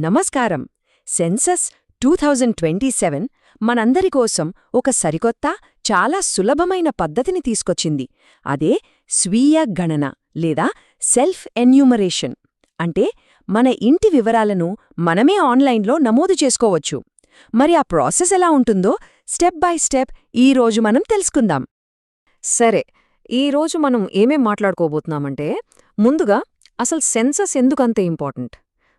నమస్కారం. సెన్సస్ 2027 మనందరి కోసం ఒక సరికొత్త, చాలా సులభమైన పద్ధతిని తీసుకొచ్చింది. అదే స్వీయ గణన లేదా సెల్ఫ్ ఎన్యూమరేషన్. అంటే మన ఇంటి వివరాలను మనమే ఆన్లైన్లో నమోదు చేసుకోవచ్చు. మరి ఆ ప్రాసెస్ ఎలా ఉంటుందో స్టెప్ బై స్టెప్ ఈరోజు మనం తెలుసుకుందాం. సరే, ఈరోజు మనం ఏమేం మాట్లాడుకోబోతున్నామంటే, ముందుగా అసలు సెన్సస్ ఎందుకంత ఇంపార్టెంట్,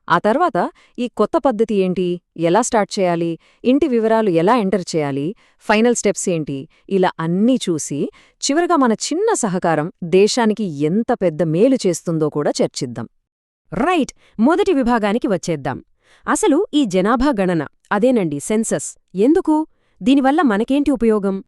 ఆ తర్వాత ఈ కొత్త పద్ధతి ఏంటి, ఎలా స్టార్ట్ చేయాలి, ఇంటి వివరాలు ఎలా ఎంటర్ చేయాలి, ఫైనల్ స్టెప్స్ ఏంటి, ఇలా అన్నీ చూసి చివరగా మన చిన్న సహకారం దేశానికి ఎంత పెద్ద మేలు చేస్తుందో కూడా చర్చిద్దాం. రైట్, మొదటి విభాగానికి వచ్చేద్దాం. అసలు ఈ జనాభా గణన, అదేనండి సెన్సస్, ఎందుకు? దీనివల్ల మనకేంటి ఉపయోగం?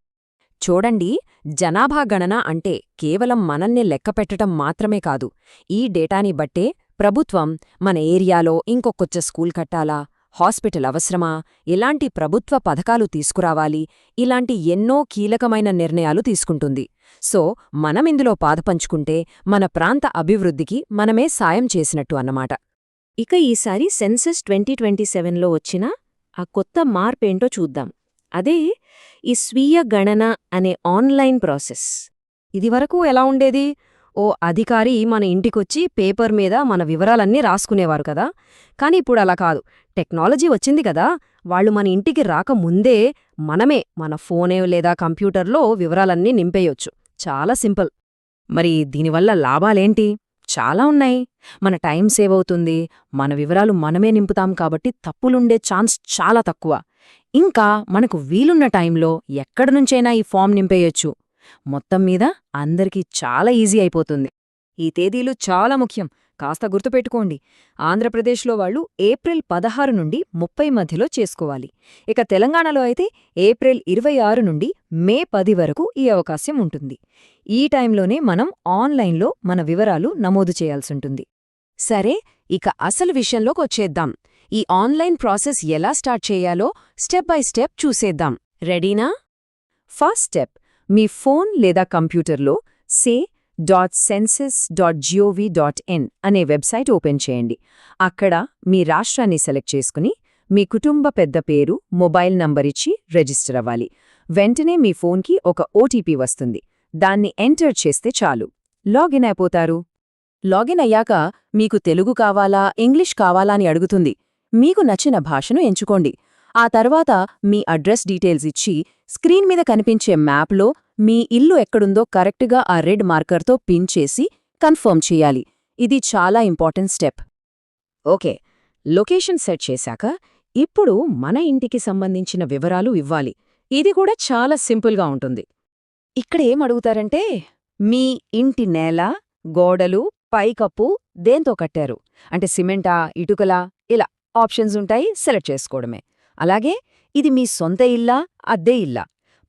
చూడండి, జనాభా గణన అంటే కేవలం మనల్ని లెక్కపెట్టడం మాత్రమే కాదు. ఈ డేటాని బట్టే ప్రభుత్వం మన ఏరియాలో ఇంకొకొచ్చ స్కూల్ కట్టాలా, హాస్పిటల్ అవసరమా, ఎలాంటి ప్రభుత్వ పథకాలు తీసుకురావాలి, ఇలాంటి ఎన్నో కీలకమైన నిర్ణయాలు తీసుకుంటుంది. సో మనమిందులో పాదపంచుకుంటే మన ప్రాంత అభివృద్ధికి మనమే సాయం చేసినట్టు అన్నమాట. ఇక ఈసారి సెన్సస్ 2027లో వచ్చిన ఆ కొత్త మార్పేంటో చూద్దాం. అదే ఈ స్వీయ గణన అనే ఆన్లైన్ ప్రాసెస్. ఇదివరకు ఎలా ఉండేది? ఓ అధికారి మన ఇంటికొచ్చి పేపర్ మీద మన వివరాలన్నీ రాసుకునేవారు కదా. కాని ఇప్పుడు అలా కాదు. టెక్నాలజీ వచ్చింది కదా, వాళ్ళు మన ఇంటికి రాకముందే మనమే మన ఫోనే లేదా కంప్యూటర్లో వివరాలన్నీ నింపేయొచ్చు. చాలా సింపుల్. మరి దీనివల్ల లాభాలేంటి? చాలా ఉన్నాయి. మన టైం సేవ్ అవుతుంది, మన వివరాలు మనమే నింపుతాం కాబట్టి తప్పులుండే ఛాన్స్ చాలా తక్కువ. ఇంకా మనకు వీలున్న టైంలో ఎక్కడినుంచైనా ఈ ఫామ్ నింపేయొచ్చు. మొత్తం మీద అందరికీ చాలా ఈజీ అయిపోతుంది. ఈ తేదీలు చాలా ముఖ్యం, కాస్త గుర్తుపెట్టుకోండి. ఆంధ్రప్రదేశ్లో వాళ్ళు ఏప్రిల్ 16 నుండి 30 మధ్యలో చేసుకోవాలి. ఇక తెలంగాణలో అయితే ఏప్రిల్ 26 నుండి మే 10 వరకు ఈ అవకాశం ఉంటుంది. ఈ టైంలోనే మనం ఆన్లైన్లో మన వివరాలు నమోదు చేయాల్సుంటుంది. సరే, ఇక అసలు విషయంలోకొచ్చేద్దాం. ఈ ఆన్లైన్ ప్రాసెస్ ఎలా స్టార్ట్ చేయాలో స్టెప్ బై స్టెప్ చూసేద్దాం. రెడీనా? ఫస్ట్ స్టెప్, మీ ఫోన్ లేదా కంప్యూటర్లో say.census.gov.in అనే వెబ్సైట్ ఓపెన్ చేయండి. అక్కడ మీ రాష్ట్రాన్ని సెలెక్ట్ చేసుకుని మీ కుటుంబ పెద్ద పేరు, మొబైల్ నంబరిచ్చి రిజిస్టర్ అవ్వాలి. వెంటనే మీ ఫోన్కి ఒక ఓటీపీ వస్తుంది. దాన్ని ఎంటర్ చేస్తే చాలు, లాగిన్ అయిపోతారు. లాగిన్ అయ్యాక మీకు తెలుగు కావాలా, ఇంగ్లీష్ కావాలా అని అడుగుతుంది. మీకు నచ్చిన భాషను ఎంచుకోండి. ఆ తర్వాత మీ అడ్రస్ డీటెయిల్స్ ఇచ్చి స్క్రీన్ మీద కనిపించే మ్యాప్లో మీ ఇల్లు ఎక్కడుందో కరెక్ట్గా ఆ రెడ్ మార్కర్తో పిన్ చేసి కన్ఫర్మ్ చేయాలి. ఇది చాలా important step. Okay, location set చేశాక ఇప్పుడు మన ఇంటికి సంబంధించిన వివరాలు ఇవ్వాలి. ఇది కూడా చాలా సింపుల్గా ఉంటుంది. ఇక్కడేమడుగుతారంటే మీ ఇంటి నేల, గోడలు, పైకప్పు దేంతో కట్టారు, అంటే సిమెంటా, ఇటుకలా, ఇలా ఆప్షన్స్ ఉంటాయి, సెలెక్ట్ చేసుకోవడమే. అలాగే ఇది మీ సొంత ఇల్లా, అద్దె ఇల్లా,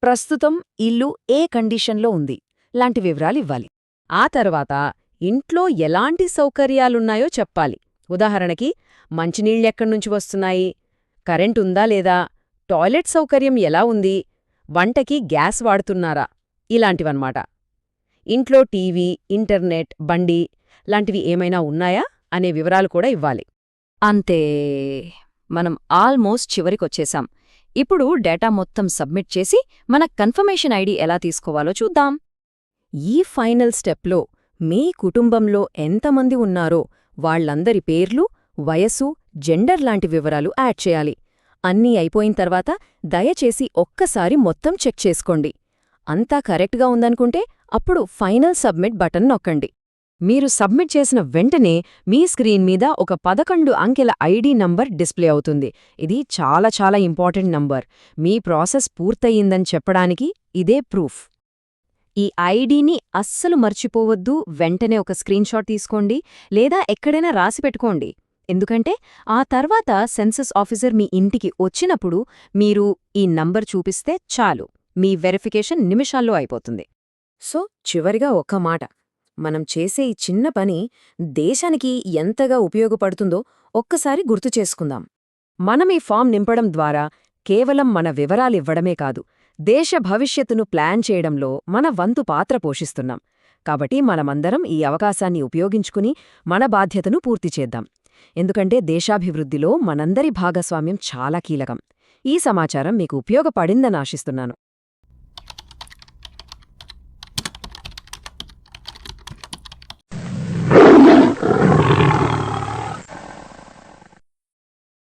ప్రస్తుతం ఇల్లు ఏ కండిషన్లో ఉంది లాంటి వివరాలు ఇవ్వాలి. ఆ తర్వాత ఇంట్లో ఎలాంటి సౌకర్యాలున్నాయో చెప్పాలి. ఉదాహరణకి మంచినీళ్ళెక్కడ్నుంచి వస్తున్నాయి, కరెంటుందా లేదా, టాయిలెట్ సౌకర్యం ఎలా ఉంది, వంటకి గ్యాస్ వాడుతున్నారా, ఇలాంటివన్నమాట. ఇంట్లో టీవీ, ఇంటర్నెట్, బండి లాంటివి ఏమైనా ఉన్నాయా అనే వివరాలు కూడా ఇవ్వాలి. అంతే, మనం ఆల్మోస్ట్ చివరికొచ్చేశాం. ఇప్పుడు డేటా మొత్తం సబ్మిట్ చేసి మన కన్ఫర్మేషన్ ఐడి ఎలా తీసుకోవాలో చూద్దాం. ఈ ఫైనల్ స్టెప్లో మీ కుటుంబంలో ఎంతమంది ఉన్నారో వాళ్లందరి పేర్లు, వయసు, జెండర్ లాంటి వివరాలు యాడ్ చేయాలి. అన్నీ అయిపోయిన తర్వాత దయచేసి ఒక్కసారి మొత్తం చెక్ చేసుకోండి. అంతా కరెక్ట్గా ఉందనుకుంటే అప్పుడు ఫైనల్ సబ్మిట్ బటన్ నొక్కండి. మీరు సబ్మిట్ చేసిన వెంటనే మీ స్క్రీన్ మీద ఒక 11 అంకెల ఐడి నంబర్ డిస్ప్లే అవుతుంది. ఇది చాలా చాలా ఇంపార్టెంట్ నంబర్. మీ ప్రాసెస్ పూర్తయిందని చెప్పడానికి ఇదే ప్రూఫ్. ఈ ఐడిని అస్సలు మర్చిపోవద్దు. వెంటనే ఒక స్క్రీన్షాట్ తీసుకోండి లేదా ఎక్కడైనా రాసిపెట్టుకోండి. ఎందుకంటే ఆ తర్వాత సెన్సస్ ఆఫీసర్ మీ ఇంటికి వచ్చినప్పుడు మీరు ఈ నంబర్ చూపిస్తే చాలు, మీ వెరిఫికేషన్ నిమిషాల్లో అయిపోతుంది. సో చివరిగా ఒక్క మాట, మనం చేసే ఈ చిన్న పని దేశానికి ఎంతగా ఉపయోగపడుతుందో ఒక్కసారి గుర్తు చేసుకుందాం. మనం ఈ ఫామ్ నింపడం ద్వారా కేవలం మన వివరాలివ్వడమే కాదు, దేశ భవిష్యత్తును ప్లాన్ చేయడంలో మన వంతు పాత్ర పోషిస్తున్నాం. కాబట్టి మనమందరం ఈ అవకాశాన్ని ఉపయోగించుకుని మన బాధ్యతను పూర్తి చేద్దాం. ఎందుకంటే దేశాభివృద్ధిలో మనందరి భాగస్వామ్యం చాలా కీలకం. ఈ సమాచారం మీకు ఉపయోగపడిందని ఆశిస్తున్నాను.